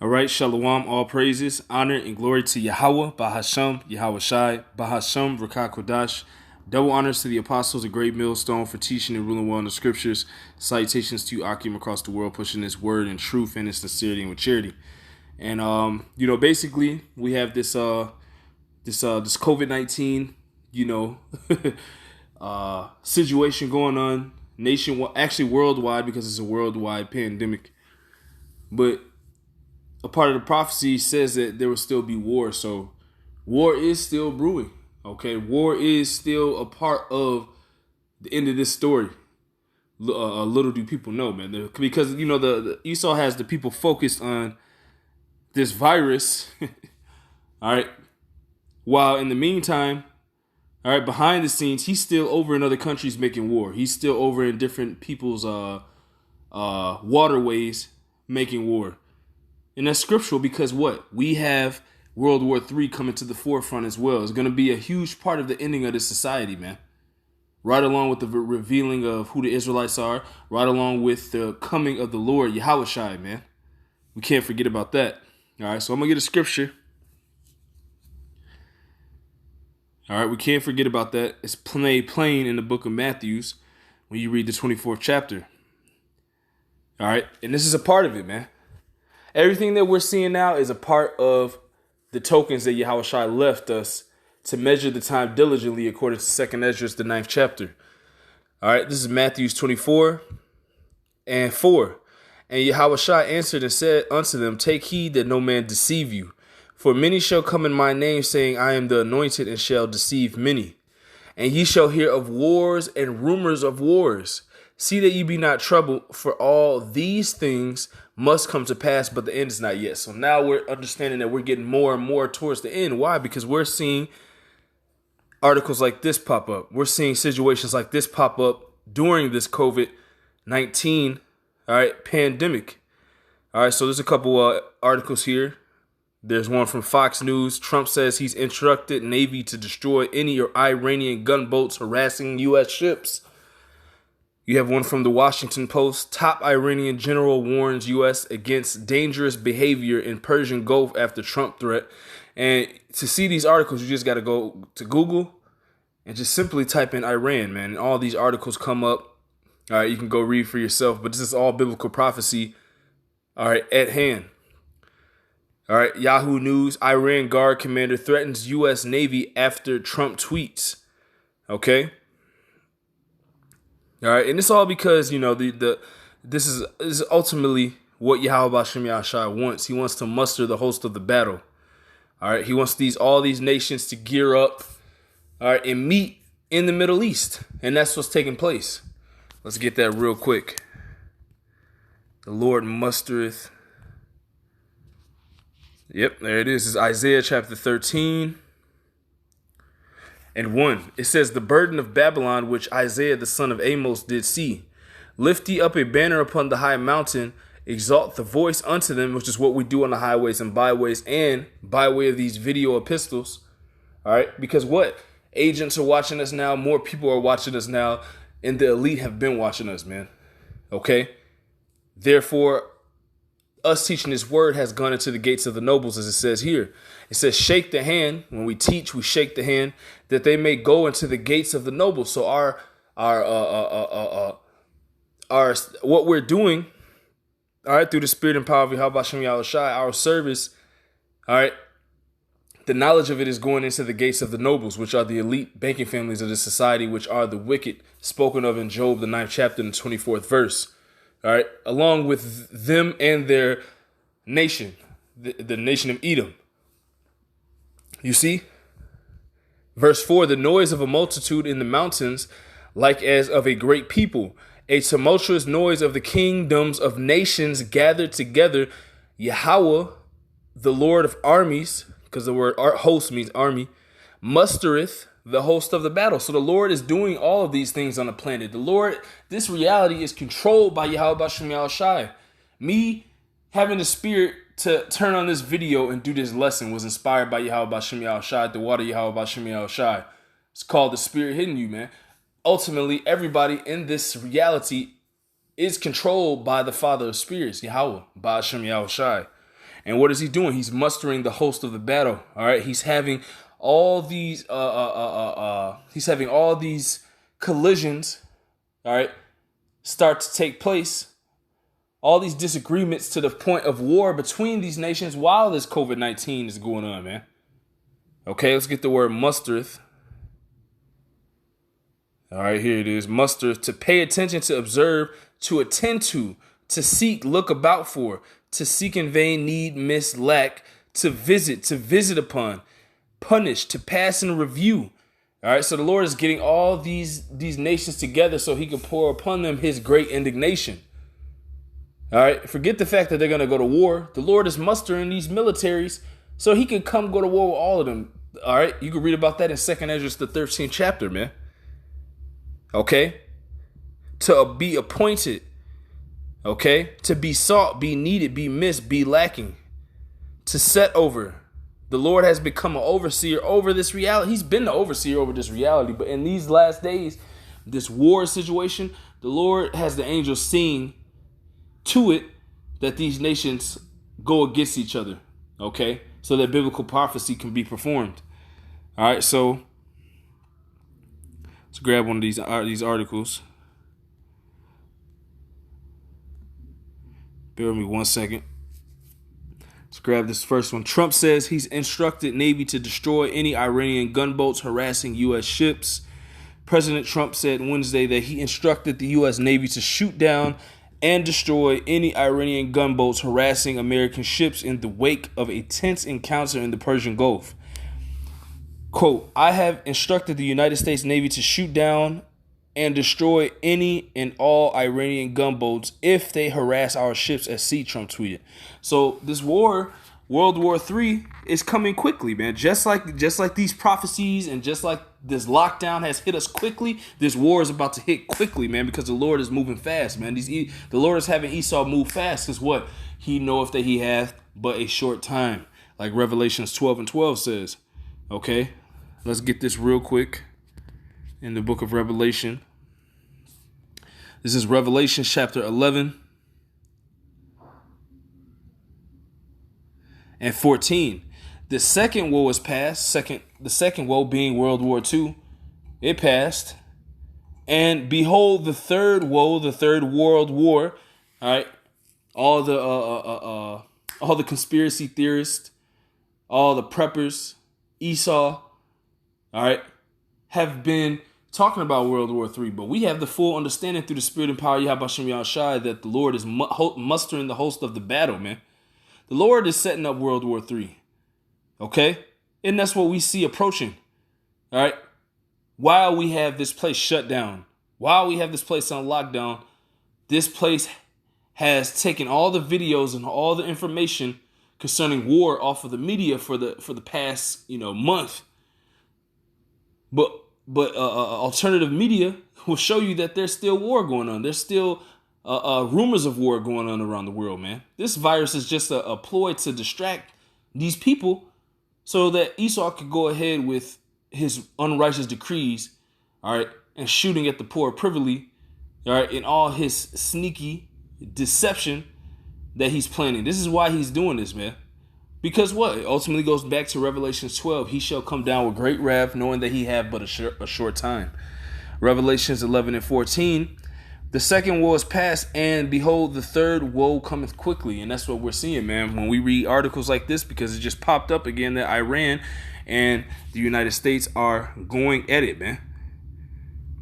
All right, Shalom, all praises, honor, and glory to Yahweh, Bahasham, Yahweh Shai, Bahasham, Rakah Kodash. Double honors to the apostles, a great millstone for teaching and ruling well in the scriptures. Salutations to Akim across the world, pushing this word in truth and in sincerity and with charity. And basically, we have this COVID-19, situation going on actually worldwide, because it's a worldwide pandemic. But a part of the prophecy says that there will still be war. So war is still brewing. Okay, war is still a part of the end of this story. Little do people know, man, because the Esau has the people focused on this virus. All right, while in the meantime, all right, behind the scenes, he's still over in other countries making war. He's still over in different people's waterways making war. And that's scriptural, because what? We have World War III coming to the forefront as well. It's going to be a huge part of the ending of this society, man. Right along with the revealing of who the Israelites are, right along with the coming of the Lord, Yahweh Shai, man. We can't forget about that. All right, so I'm going to get a scripture. All right, we can't forget about that. It's plain in the book of Matthew when you read the 24th chapter. All right, and this is a part of it, man. Everything that we're seeing now is a part of the tokens that Yahweh Shai left us to measure the time diligently, according to 2nd Ezra, the 9th chapter. All right, this is Matthew 24 and 4. And Yahweh Shai answered and said unto them, take heed that no man deceive you. For many shall come in my name, saying, I am the anointed, and shall deceive many. And ye shall hear of wars and rumors of wars. See that ye be not troubled, for all these things must come to pass, but the end is not yet. So now we're understanding that we're getting more and more towards the end. Why? Because we're seeing articles like this pop up. We're seeing situations like this pop up during this COVID-19, pandemic. All right, so there's a couple articles here. There's one from Fox News. Trump says he's instructed Navy to destroy any Iranian gunboats harassing U.S. ships. You have one from the Washington Post. Top Iranian general warns U.S. against dangerous behavior in Persian Gulf after Trump threat. And to see these articles, you just got to go to Google and just simply type in Iran, man. And all these articles come up. All right, you can go read for yourself. But this is all biblical prophecy, all right, at hand. All right, Yahoo News. Iran Guard commander threatens U.S. Navy after Trump tweets. Okay. All right, and it's all because, this is ultimately what Yahweh Bashem Yahushua wants. He wants to muster the host of the battle. All right, he wants all these nations to gear up, all right, and meet in the Middle East, and that's what's taking place. Let's get that real quick. The Lord mustereth. Yep, there it is. It's Isaiah chapter 13. And 1, it says, the burden of Babylon, which Isaiah the son of Amos did see. Lift ye up a banner upon the high mountain, exalt the voice unto them, which is what we do on the highways and byways, and by way of these video epistles. All right, because what? Agents are watching us now, more people are watching us now, and the elite have been watching us, man. Okay? Therefore, us teaching this word has gone into the gates of the nobles, as it says here. It says, shake the hand. When we teach, we shake the hand, that they may go into the gates of the nobles. So our what we're doing, all right, through the spirit and power of Yahweh Bashem Yahushai, our service, all right, the knowledge of it is going into the gates of the nobles, which are the elite banking families of this society, which are the wicked, spoken of in Job, the 9th chapter and the 24th verse. All right, along with them and their nation, the nation of Edom. You see? Verse 4, the noise of a multitude in the mountains, like as of a great people, a tumultuous noise of the kingdoms of nations gathered together. Yahweh, the Lord of armies, because the word host means army, mustereth the host of the battle. So the Lord is doing all of these things on the planet. The Lord, this reality is controlled by Yahweh Bashem Yahushai. Me having the spirit to turn on this video and do this lesson was inspired by Yahweh Bashem Yahushai, the water Yahweh Bashem Yahushai. It's called the Spirit Hitting You, man. Ultimately, everybody in this reality is controlled by the Father of Spirits, Yahweh Bashem Yahushai. And what is he doing? He's mustering the host of the battle. All right. He's having all these collisions, all right, start to take place. All these disagreements to the point of war between these nations while this COVID-19 is going on, man. Okay, let's get the word mustereth. All right, here it is. Mustereth, to pay attention, to observe, to attend to seek, look about for, to seek in vain, need, miss, lack, to visit upon, punish, to pass in review. All right, so the Lord is getting all these nations together so he can pour upon them his great indignation. All right, forget the fact that they're going to go to war. The Lord is mustering these militaries so he can come go to war with all of them. All right, you can read about that in 2nd Ezra, the 13th chapter, man. Okay, to be appointed, okay, to be sought, be needed, be missed, be lacking, to set over. The Lord has become an overseer over this reality. He's been the overseer over this reality, but in these last days, this war situation, the Lord has the angels seeing to it that these nations go against each other, okay, so that biblical prophecy can be performed. All right, so let's grab one of these articles. Bear with me 1 second. Let's grab this first one. Trump says he's instructed Navy to destroy any Iranian gunboats harassing U.S. ships. President Trump said Wednesday that he instructed the U.S. Navy to shoot down and destroy any Iranian gunboats harassing American ships in the wake of a tense encounter in the Persian Gulf. Quote, I have instructed the United States Navy to shoot down and destroy any and all Iranian gunboats if they harass our ships at sea, Trump tweeted. So this war, World War III, is coming quickly, man. Just like these prophecies and just like this lockdown has hit us quickly, this war is about to hit quickly, man, because the Lord is moving fast, man. The Lord is having Esau move fast because what? He knoweth that he hath but a short time, like Revelations 12:12 says. Okay, let's get this real quick in the book of Revelation. This is Revelation chapter 11 and 14. The second woe is past. The second woe being World War II, it passed. And behold, the third woe, the third world war. All right, all the conspiracy theorists, all the preppers, Esau, all right, have been talking about World War III, but we have the full understanding through the Spirit and power of Yahweh Shem Yahushai that the Lord is mustering the host of the battle, man. The Lord is setting up World War III, okay? And that's what we see approaching, all right? While we have this place shut down, while we have this place on lockdown, this place has taken all the videos and all the information concerning war off of the media for the past, month. But alternative media will show you that there's still war going on. There's still rumors of war going on around the world, man. This virus is just a ploy to distract these people so that Esau could go ahead with his unrighteous decrees, all right, and shooting at the poor privily, all right, in all his sneaky deception that he's planning. This is why he's doing this, man. Because what? It ultimately goes back to Revelation 12. He shall come down with great wrath, knowing that he have but a short time. Revelations 11 and 14. The second woe is past, and behold, the third woe cometh quickly. And that's what we're seeing, man, when we read articles like this, because it just popped up again that Iran and the United States are going at it, man.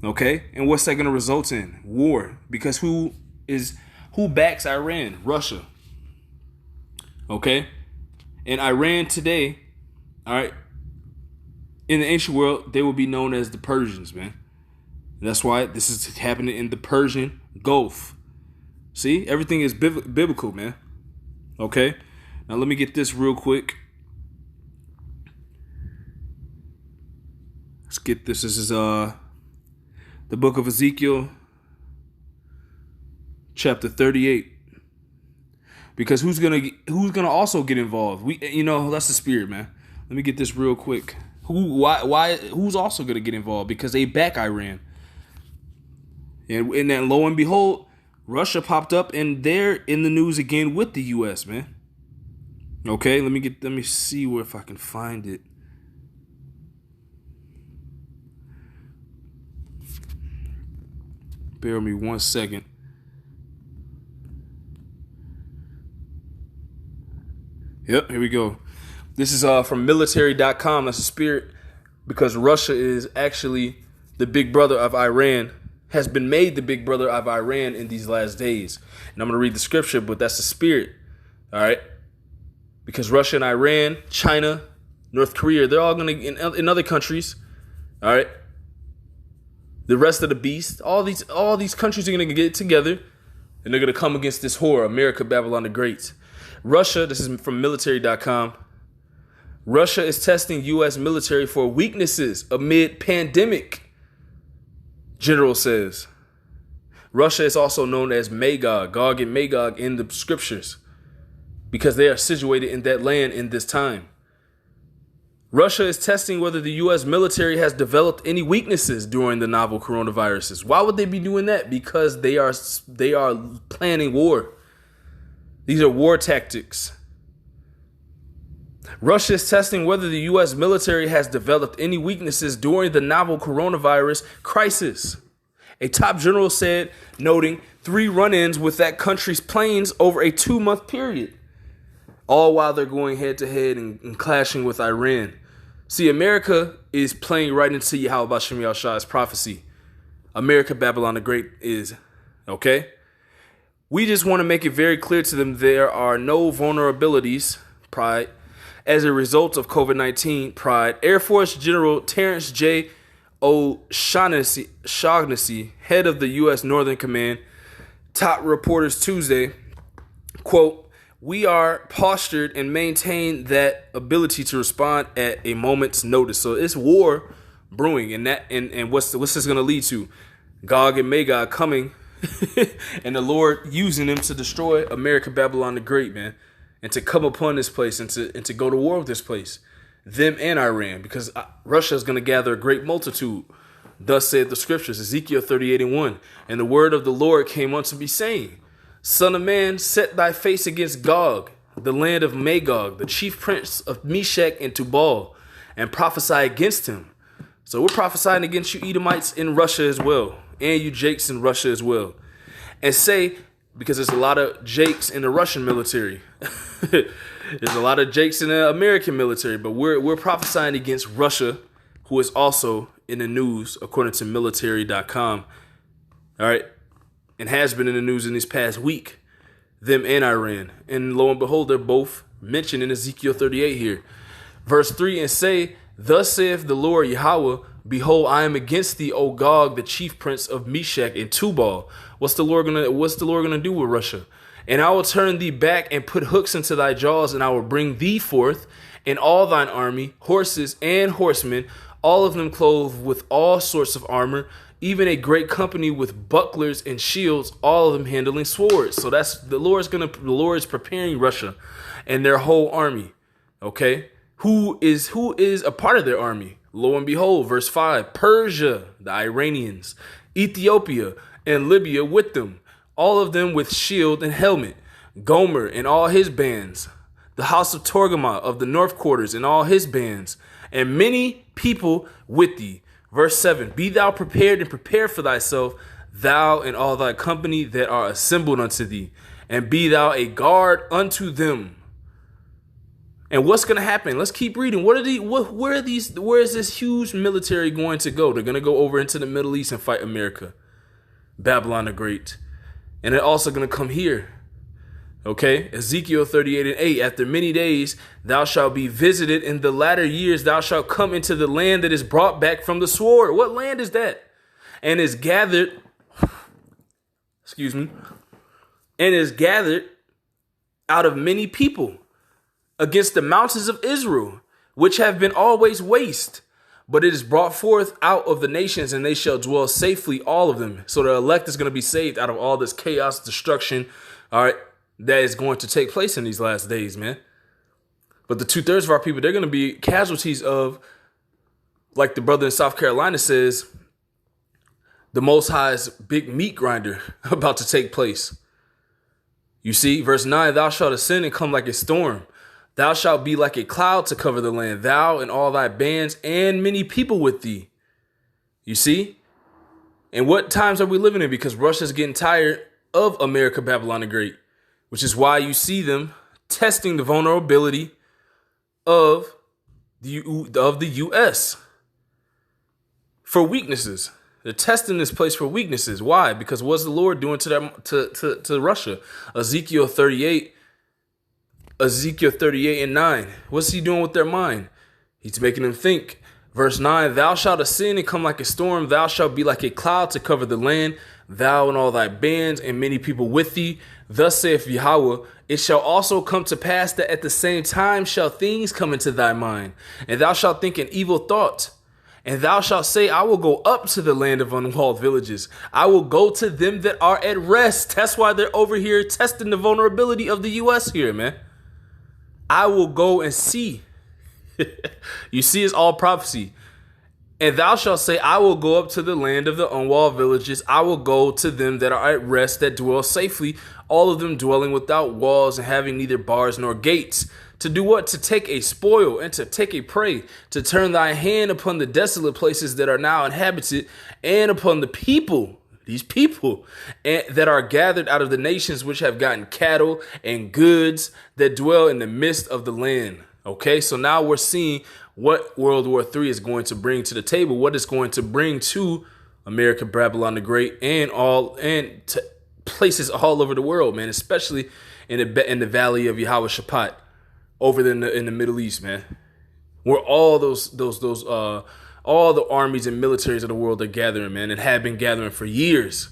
Okay? And what's that going to result in? War. Because who backs Iran? Russia. Okay? And Iran today, all right, in the ancient world, they will be known as the Persians, man. And that's why this is happening in the Persian Gulf. See, everything is biblical, man. Okay, now let me get this real quick. Let's get this. This is the book of Ezekiel, chapter 38. Because who's gonna also get involved? That's the Spirit, man. Let me get this real quick. Who's also gonna get involved? Because they back Iran. And then lo and behold, Russia popped up and they're in the news again with the U.S., man. Okay, let me see where if I can find it. Bear with me 1 second. Yep, here we go. This is from military.com. That's a spirit, because Russia is actually the big brother of Iran, has been made the big brother of Iran in these last days. And I'm going to read the scripture, but that's the spirit. All right. Because Russia and Iran, China, North Korea, they're all going to, in other countries. All right. The rest of the beast, all these countries are going to get together, and they're going to come against this whore, America, Babylon the Great. Russia, this is from military.com. Russia is testing U.S. military for weaknesses amid pandemic, general says. Russia is also known as Magog, Gog and Magog in the scriptures, because they are situated in that land in this time. Russia is testing whether the U.S. military has developed any weaknesses during the novel coronaviruses. Why would they be doing that? Because they are planning war. These are war tactics. Russia is testing whether the U.S. military has developed any weaknesses during the novel coronavirus crisis. A top general said, noting 3 run-ins with that country's planes over a 2-month period, all while they're going head-to-head and clashing with Iran. See, America is playing right into Yahweh Shem Yahshua's prophecy. America, Babylon the Great is, okay? We just want to make it very clear to them there are no vulnerabilities, pride, as a result of COVID-19, pride. Air Force General Terrence J. O'Shaughnessy, head of the U.S. Northern Command, top reporters Tuesday, quote, "We are postured and maintain that ability to respond at a moment's notice." So it's war brewing, and what's this going to lead to? Gog and Magog coming, and the Lord using them to destroy America, Babylon the Great, man, and to come upon this place and to go to war with this place, them and Iran, because Russia is going to gather a great multitude. Thus saith the scriptures, Ezekiel 38:1, "And the word of the Lord came unto me, saying, Son of man, set thy face against Gog, the land of Magog, the chief prince of Meshech and Tubal, and prophesy against him." So we're prophesying against you Edomites in Russia as well, and you Jakes in Russia as well. And say, because there's a lot of Jakes in the Russian military. There's a lot of Jakes in the American military, but we're prophesying against Russia, who is also in the news, according to military.com. All right. And has been in the news in this past week, them and Iran. And lo and behold, they're both mentioned in Ezekiel 38 here. Verse 3, "And say, Thus saith the Lord Yahweh, Behold, I am against thee, O Gog, the chief prince of Meshech and Tubal." What's the Lord gonna do with Russia? "And I will turn thee back and put hooks into thy jaws, and I will bring thee forth, and all thine army, horses and horsemen, all of them clothed with all sorts of armor, even a great company with bucklers and shields, all of them handling swords." So that's the Lord is preparing Russia and their whole army. Okay, who is a part of their army? Lo and behold, verse 5, Persia, the Iranians, Ethiopia, and Libya with them, all of them with shield and helmet, Gomer and all his bands, the house of Torgama of the north quarters and all his bands, and many people with thee. Verse 7, "Be thou prepared and prepare for thyself, thou and all thy company that are assembled unto thee, and be thou a guard unto them." And what's going to happen? Let's keep reading. Where is this huge military going to go? They're going to go over into the Middle East and fight America, Babylon the Great. And they're also going to come here. Okay, Ezekiel 38:8, "After many days thou shalt be visited, in the latter years thou shalt come into the land that is brought back from the sword." What land is that? "And is gathered," "and is gathered out of many people against the mountains of Israel, which have been always waste. But it is brought forth out of the nations, and they shall dwell safely, all of them." So the elect is going to be saved out of all this chaos, destruction, all right, that is going to take place in these last days, man. But the 2/3 of our people, they're going to be casualties of, like the brother in South Carolina says, the Most High's big meat grinder about to take place. You see, verse 9, "Thou shalt ascend and come like a storm. Thou shalt be like a cloud to cover the land, thou and all thy bands and many people with thee. You see? And what times are we living in? Because Russia's getting tired of America, Babylon the Great, which is why you see them testing the vulnerability of the U.S. for weaknesses. They're testing this place for weaknesses. Why? Because what's the Lord doing to them, to Russia? Ezekiel 38 and 9. What's he doing with their mind? He's making them think. Verse 9, thou shalt ascend and come like a storm. Thou shalt be like a cloud to cover the land, thou and all thy bands and many people with thee. Thus saith Yahweh, it shall also come to pass that at the same time shall things come into thy mind, and thou shalt think an evil thought. And thou shalt say, I will go up to the land of unwalled villages. I will go to them that are at rest. That's why they're over here testing the vulnerability of the U.S. here, man. I will go and see. You see, it's all prophecy. And thou shalt say, I will go up to the land of the unwalled villages. I will go to them that are at rest, that dwell safely, all of them dwelling without walls and having neither bars nor gates. To do what? To take a spoil and to take a prey, to turn thy hand upon the desolate places that are now inhabited, and upon the people, these people that are gathered out of the nations which have gotten cattle and goods that dwell in the midst of the land. Okay, so now we're seeing what World War III is going to bring to the table, what it's going to bring to America, Babylon the Great, and to places all over the world, man, especially in the valley of Yahweh Shaphat, over in the Middle East, man, where all all the armies and militaries of the world are gathering, man, and have been gathering for years.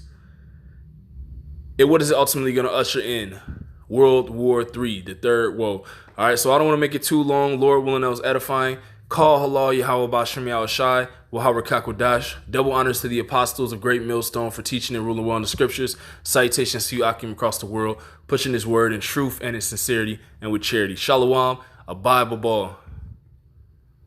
And what is it ultimately going to usher in? World War III, the third woe. All right, so I don't want to make it too long. Lord willing, that was edifying. Call halal Yahweh Bashem Yahushai, Wahaber Kakodash. Double honors to the apostles of Great Millstone for teaching and ruling well in the scriptures. Salutations to you, Akim, across the world, pushing his word in truth and in sincerity and with charity. Shalom, a Bible ball.